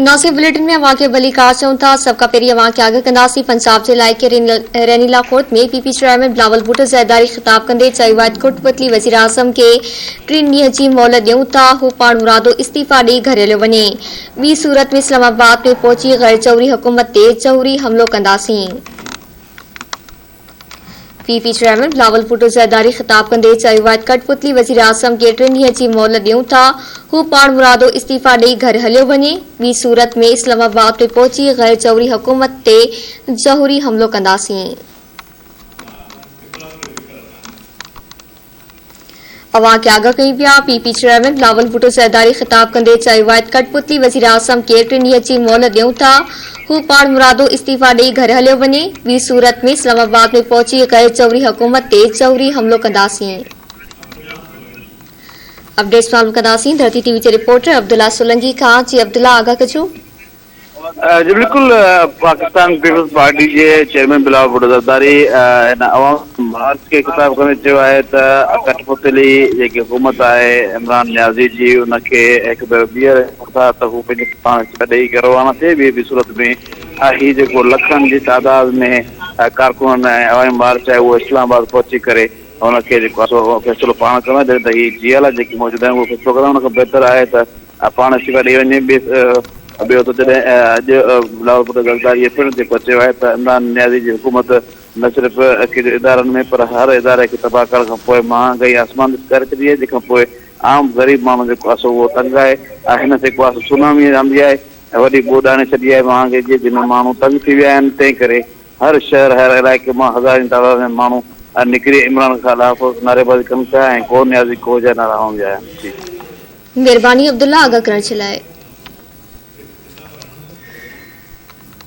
Nasib bulletin में अवां खे भली कार चऊं था। सबका पहिरीं अवां खे आगाह कंदासीं। पंजाब जे इलाइक़े रैनीला कोट में पीपी चेयरमैन बिलावल भुट्टो ज़रदारी ख़िताब कंदे चयो आहे त कोटपतली वज़ीर आज़म खे 3 ॾींहं जी मोहलत ॾियूं था। हू पाण मुरादो इस्तीफ़ा ॾेई घर हलियो वञे। ॿी सूरत में इस्लामाबाद में पहुची गैर जौहरी हुकूमत ते जौहरी हमलो कंदासीं। पीपी चेयरमैन बिलावल भुट्टो ज़रदारी ख़िताब कंदे चयो आहे त कठपुतली वज़ीर आज़म खे 3 ॾींहं जी मोहलत ॾियूं था। हू पाण मुरादो इस्तीफ़ा ॾेई घर हलियो वञे। ॿी सूरत में इस्लामाबाद में पहुची गैर जौहरी हुकूमत ते जौहरी हमलो कंदासीं। अवां खे आगाह कई पिया। पीपी चेयरमैन बिलावल भुट्टो ज़रदारी ख़िताब कंदे चयो आहे त कठपुतली वज़ीर आज़म खे 3 ॾींहं जी मोहलत ॾियूं था। हू पाण मुरादो इस्तीफ़ा ॾेई घर हलियो वञे। ॿी सूरत में इस्लामाबाद में पहुची गैर जौहरी हुकूमत ते जौहरी हमलो कंदासीं। अपडेट्स मालूम कंदासीं धरती टीवी जे रिपोर्टर अब्दुल्ला सोलंकी खां। जी अब्दुल्ला, आगाह कजो। जी बिल्कुल, पाकिस्तान पीपल्स पार्टी के चेयरमैन बिलावल भुट्टो ज़रदारी अवाम मार्च के खिताब कंदे चयो आहे त कठपुतली जेकी हुकूमत आहे इमरान न्याज़ी जी उनखे हिकु भेरो ॿीहर था त हू पंहिंजे पाण ॾेई करे रवाना थिए। ॿी सूरत में हीउ जेको लखनि जी तादाद में कारकुन ऐं अवामी मार्च आहे उहो इस्लामाबाद पहुची करे उनखे जेको आहे फ़ैसिलो पाण करणो आहे त हीअ GL जेकी मौजूदु आहिनि उहो फ़ैसिलो करणु उनखां बहितर आहे त पाण इस्तीफ़ा ॾेई वञे। ॿियो त जॾहिं अॼु बिलावल भुट्टो ज़रदारी पिणु जेको चयो आहे त इमरान न्याज़ी जी हुकूमत न सिर्फ़ु इदारनि में पर हर इदारे खे तबाह करण खां पोइ महांगाई आसमान करे छॾी आहे, जंहिंखां पोइ आम ग़रीब माण्हू जेको आहे उहो तंग आहे। हिन ते जेको आहे सुनामी आंदी आहे ऐं वॾी ॿोॾ आणे छॾी आहे महांगाई जी, जिन माण्हू तंग थी विया आहिनि। तंहिं करे हर शहर हर इलाइक़े मां हज़ारनि तादाद में माण्हू निकिरी इमरान ख़िलाफ़ नारेबाज़ी कनि पिया ऐं को न्याज़ी को जा नारा हणंदा आहिनि। महिरबानी अब्दुल्ला, आगाह करण जे लाइ।